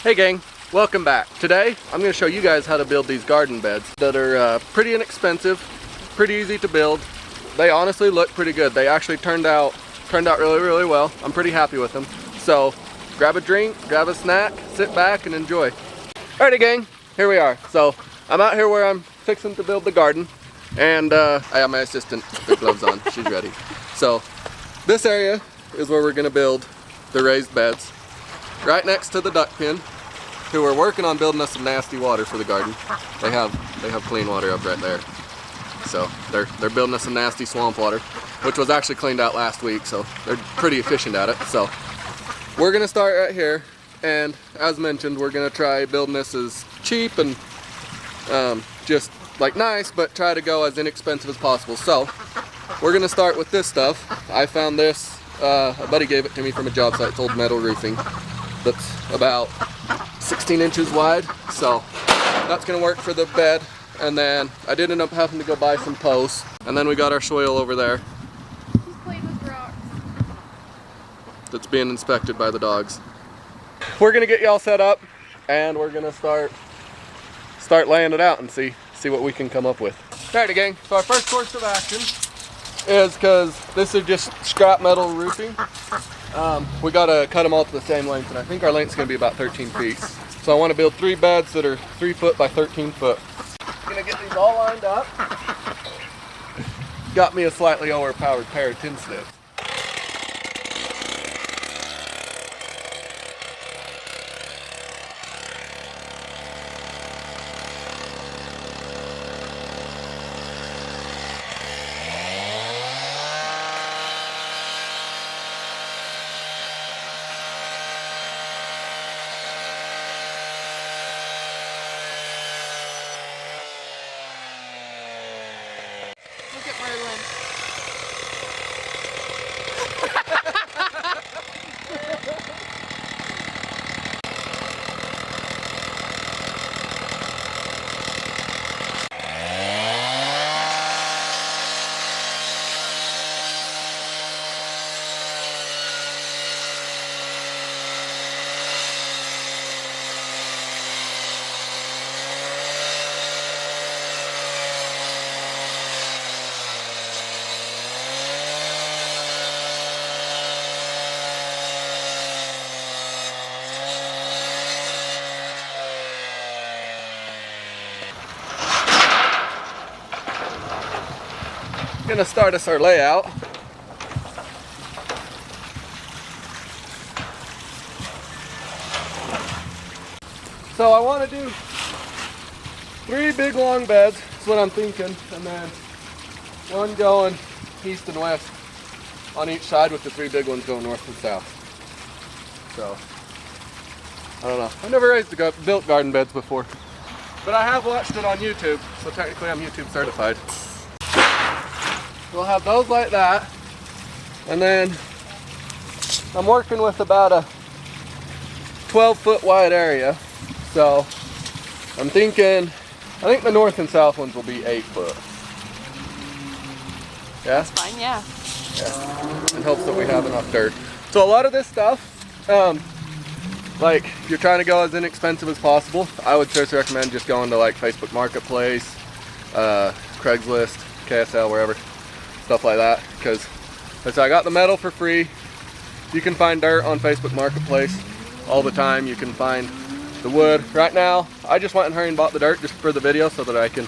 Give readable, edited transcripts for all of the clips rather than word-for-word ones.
Hey gang, welcome back. Today I'm going to show you guys how to build these garden beds that are pretty inexpensive, pretty easy to build. They honestly look pretty good. They actually turned out really well. I'm pretty happy with them. So grab a drink, grab a snack, sit back and enjoy. Alrighty gang, here we are. So I'm out here where I'm fixing to build the garden, and I have my assistant with the gloves on. She's ready. So this area is where we're going to build the raised beds, right next to the duck pen, who are working on building us some nasty water for the garden. They have clean water up right there. So they're building us some nasty swamp water, which was actually cleaned out last week, so they're pretty efficient at it. So we're gonna start right here, and as mentioned, we're gonna try building this as cheap and just like nice, but try to go as inexpensive as possible. So we're gonna start with this stuff. I found this, a buddy gave it to me from a job site. It's old metal roofing that's about 16 inches wide, so that's gonna work for the bed. And then I did end up having to go buy some posts, and then we got our soil over there. She's playing with rocks. That's being inspected by the dogs. We're gonna get y'all set up, and we're gonna start laying it out and see what we can come up with. Alrighty gang, so our first course of action is, because this is just scrap metal roofing, we gotta cut them all to the same length, and I think our length's gonna be about 13 feet. So I want to build 3 beds that are 3 foot by 13 foot. Gonna get these all lined up. Got me a slightly overpowered pair of tin snips. Look at Merlin. Gonna start us our layout. So I want to do 3 big long beds, that's what I'm thinking, and then 1 going east and west on each side, with the 3 big ones going north and south. So I don't know, I've never built garden beds before, but I have watched it on YouTube, so technically I'm YouTube certified. We'll have those like that, and then I'm working with about a 12-foot wide area, so I think the north and south ones will be 8 foot. Yeah? That's fine, yeah. Yeah. In hopes that we have enough dirt. So a lot of this stuff, like, if you're trying to go as inexpensive as possible, I would seriously recommend just going to like Facebook Marketplace, Craigslist, KSL, wherever. Stuff like that, because I got the metal for free. You can find dirt on Facebook Marketplace all the time. You can find the wood. Right now, I just went and hurried and bought the dirt just for the video so that I can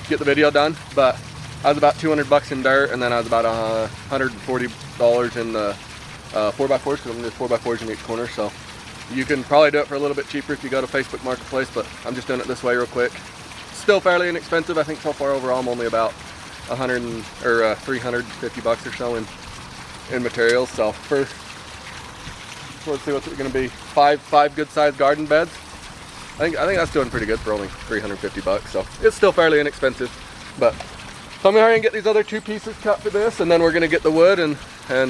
get the video done. But I was about 200 bucks in dirt, and then I was about $140 in the 4x4s, because I'm going to do 4x4s in each corner. So you can probably do it for a little bit cheaper if you go to Facebook Marketplace, but I'm just doing it this way real quick. Still fairly inexpensive. I think so far overall I'm only about 350 bucks or so in materials. So let's see what's it going to be. Five good sized garden beds. I think that's doing pretty good for only 350 bucks. So it's still fairly inexpensive. But so I'm going to hurry and get these other 2 pieces cut for this, and then we're going to get the wood and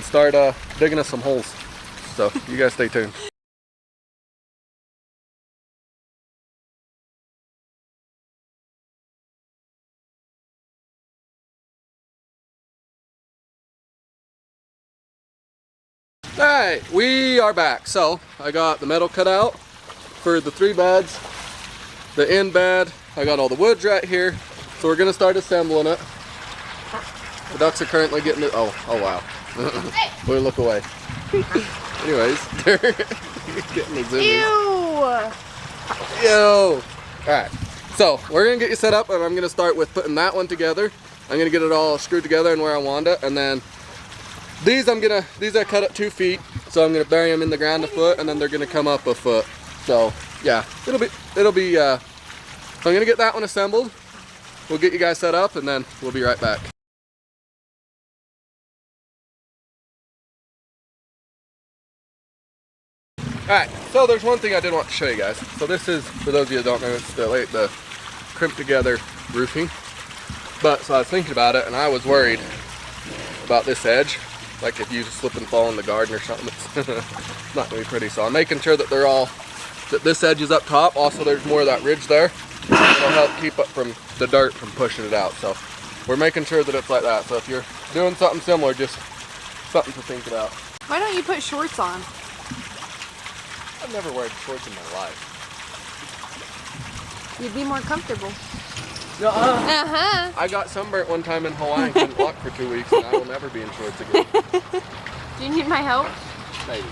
start digging us some holes. So you guys stay tuned. Alright, we are back. So I got the metal cut out, for the 3 beds, the end bed. I got all the woods right here. So we're gonna start assembling it. The ducks are currently getting it. Oh wow. We'll look away. Anyways, they're getting the zoomies. Ew! Yo! Alright, so we're gonna get you set up, and I'm gonna start with putting that one together. I'm gonna get it all screwed together and where I want it, and then these I cut at 2 feet, so I'm gonna bury them in the ground a foot, and then they're gonna come up a foot. So yeah, it'll be so I'm gonna get that one assembled. We'll get you guys set up, and then we'll be right back. Alright, so there's one thing I did want to show you guys. So this is, for those of you that don't know, it's the crimped together roofing. But, so I was thinking about it, and I was worried about this edge. Like if you slip and fall in the garden or something, it's not going to be pretty. So I'm making sure that that this edge is up top. Also, there's more of that ridge there. It'll help keep up from the dirt from pushing it out. So we're making sure that it's like that. So if you're doing something similar, just something to think about. Why don't you put shorts on? I've never worn shorts in my life. You'd be more comfortable. Uh-huh. I got sunburnt one time in Hawaii and couldn't walk for 2 weeks, and I will never be in shorts again. Do you need my help? Maybe.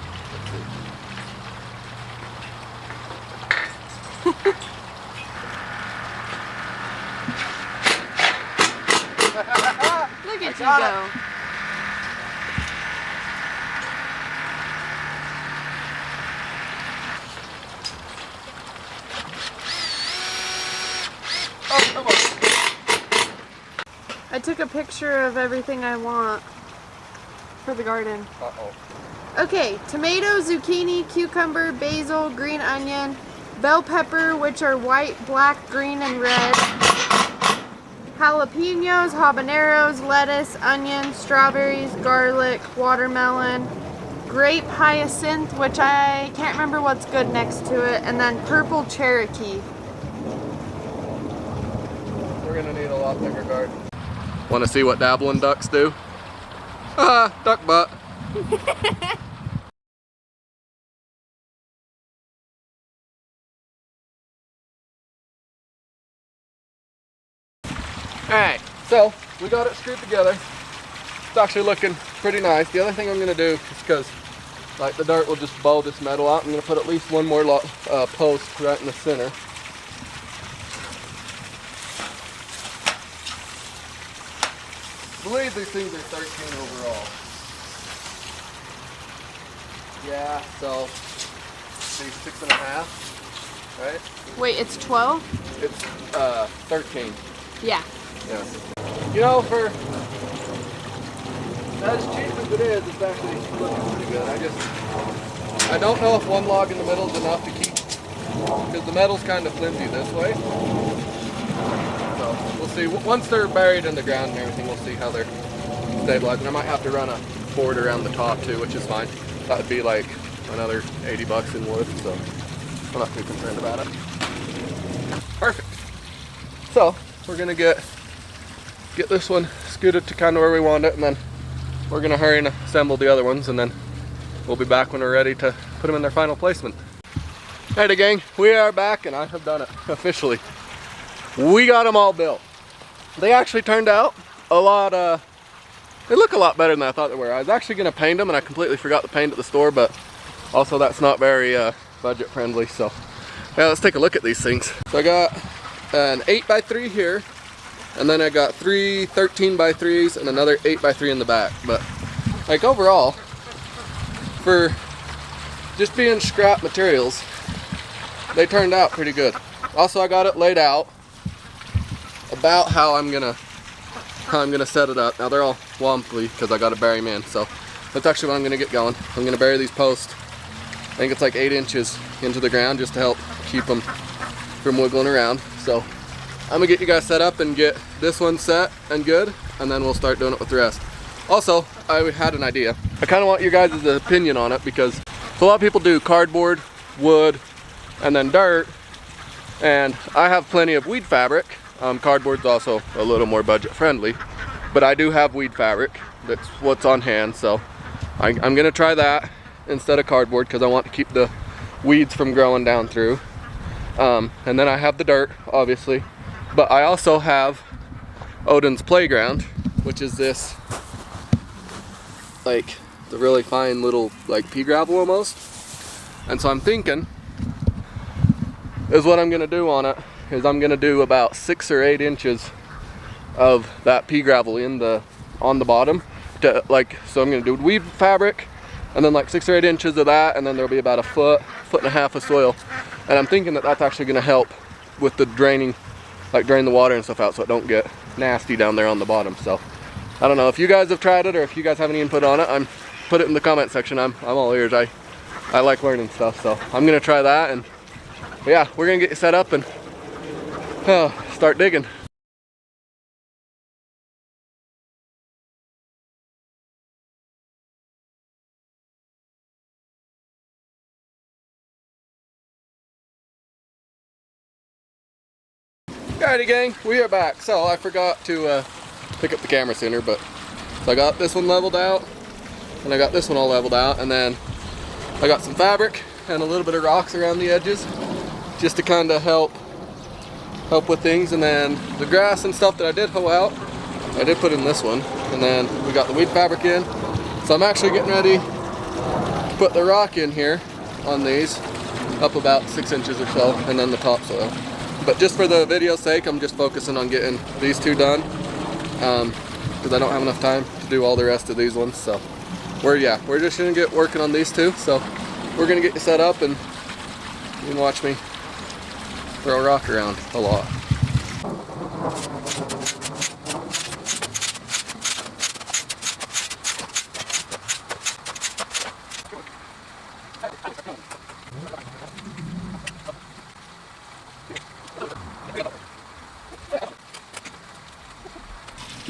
Look at you go. Oh, come on. I took a picture of everything I want for the garden. Uh-oh. Okay, tomato, zucchini, cucumber, basil, green onion, bell pepper, which are white, black, green, and red, jalapenos, habaneros, lettuce, onion, strawberries, garlic, watermelon, grape hyacinth, which I can't remember what's good next to it, and then purple Cherokee. We're gonna need a lot bigger garden. Want to see what dabbling ducks do? Ah, duck butt. Alright, so we got it screwed together. It's actually looking pretty nice. The other thing I'm gonna do is, because like the dirt will just bow this metal out, I'm gonna put at least one more post right in the center. I believe these things are 13 overall. Yeah, so see, 6.5, right? Wait, it's 12? It's 13. Yeah. Yeah. You know, for as cheap as it is, it's actually looking pretty good. I don't know if one log in the middle is enough to keep, because the metal's kind of flimsy this way. So we'll see. Once they're buried in the ground and everything, we'll see how they're stabilizing. I might have to run a board around the top too, which is fine. That would be like another 80 bucks in wood, so I'm not too concerned about it. Perfect. So we're gonna get this one scooted to kind of where we want it, and then we're gonna hurry and assemble the other ones, and then we'll be back when we're ready to put them in their final placement. Alrighty gang, we are back, and I have done it officially. We got them all built. They actually turned out a lot, they look a lot better than I thought they were. I was actually gonna paint them, and I completely forgot to paint at the store, but also that's not very budget friendly, so yeah, let's take a look at these things. So I got an 8x3 here, and then I got 3 13x3s and another 8x3 in the back. But like overall, for just being scrap materials, they turned out pretty good. Also, I got it laid out about how I'm gonna set it up. Now they're all wobbly because I gotta bury them in, so that's actually what I'm gonna get going. I'm gonna bury these posts, I think it's like 8 inches into the ground, just to help keep them from wiggling around. So I'm gonna get you guys set up and get this one set and good, and then we'll start doing it with the rest. Also, I had an idea. I kind of want your guys' opinion on it, because a lot of people do cardboard, wood, and then dirt, and I have plenty of weed fabric. Cardboard's also a little more budget friendly, but I do have weed fabric. That's what's on hand, so I'm gonna try that instead of cardboard, because I want to keep the weeds from growing down through. And then I have the dirt, obviously, but I also have Odin's playground, which is this, like, the really fine little, like, pea gravel almost. And so I'm thinking, is what I'm gonna do on it is I'm gonna do about 6 or 8 inches of that pea gravel on the bottom to, like, so I'm gonna do weed fabric and then like 6 or 8 inches of that, and then there'll be about a foot and a half of soil. And I'm thinking that that's actually gonna help with the draining, like drain the water and stuff out so it don't get nasty down there on the bottom. So I don't know if you guys have tried it or if you guys have any input on it. Put it in the comment section. I'm all ears. I like learning stuff, so I'm gonna try that. And yeah, we're gonna get you set up and start digging. Alrighty gang, we are back. So I forgot to pick up the camera sooner, but so I got this one leveled out and I got this one all leveled out, and then I got some fabric and a little bit of rocks around the edges just to kind of help with things. And then the grass and stuff that I did hoe out, I did put in this one, and then we got the weed fabric in. So I'm actually getting ready to put the rock in here on these up about 6 inches or so, and then the topsoil. But just for the video's sake, I'm just focusing on getting these two done because I don't have enough time to do all the rest of these ones. So we're just gonna get working on these two. So we're gonna get you set up and you can watch me throw a rock around a lot.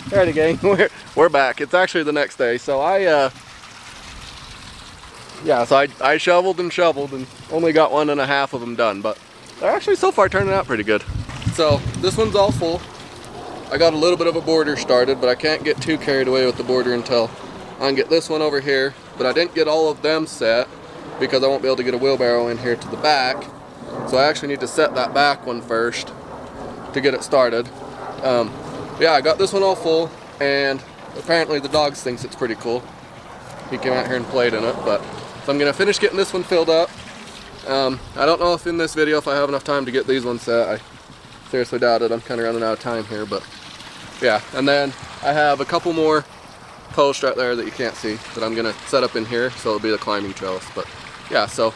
Alrighty gang, we're back. It's actually the next day. So I shoveled and only got 1.5 of them done, but they're actually so far turning out pretty good. So this one's all full. I got a little bit of a border started, but I can't get too carried away with the border until I can get this one over here. But I didn't get all of them set because I won't be able to get a wheelbarrow in here to the back. So I actually need to set that back one first to get it started. Yeah, I got this one all full, and apparently the dogs thinks it's pretty cool. He came out here and played in it, but so I'm gonna finish getting this one filled up. I don't know if in this video if I have enough time to get these ones set. I seriously doubt it. I'm kind of running out of time here, but yeah. And then I have a couple more posts right there that you can't see that I'm gonna set up in here, so it'll be the climbing trellis. But yeah, so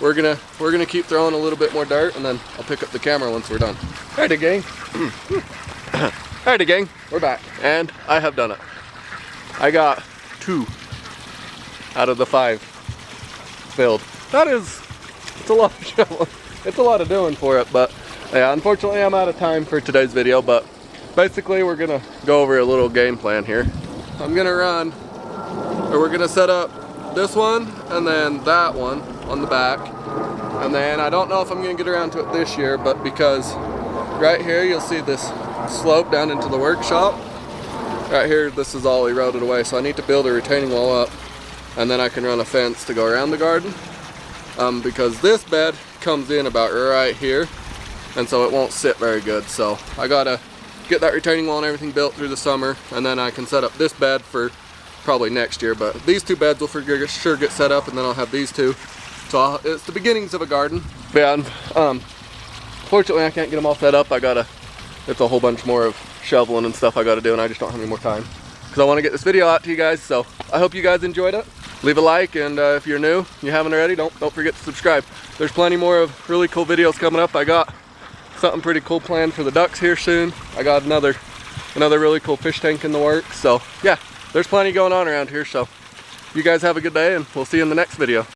we're gonna keep throwing a little bit more dirt, and then I'll pick up the camera once we're done. Alrighty gang. Alrighty gang, we're back, and I have done it. I got 2 out of the 5 filled. It's a lot of shoveling. It's a lot of doing for it, but yeah, unfortunately I'm out of time for today's video. But basically we're gonna go over a little game plan here. We're gonna set up this one and then that one on the back, and then I don't know if I'm gonna get around to it this year, but because right here you'll see this slope down into the workshop. Right here, this is all eroded away, so I need to build a retaining wall up, and then I can run a fence to go around the garden, because this bed comes in about right here, and so it won't sit very good. So I gotta get that retaining wall and everything built through the summer, and then I can set up this bed for probably next year. But these 2 beds will for sure get set up, and then I'll have these 2. So it's the beginnings of a garden. But yeah, fortunately I can't get them all set up. It's a whole bunch more of shoveling and stuff I gotta do, and I just don't have any more time because I want to get this video out to you guys. So I hope you guys enjoyed it. Leave a like, and if you're new, you haven't already, don't forget to subscribe. There's plenty more of really cool videos coming up. I got something pretty cool planned for the ducks here soon. I got another really cool fish tank in the works. So yeah, there's plenty going on around here. So you guys have a good day, and we'll see you in the next video.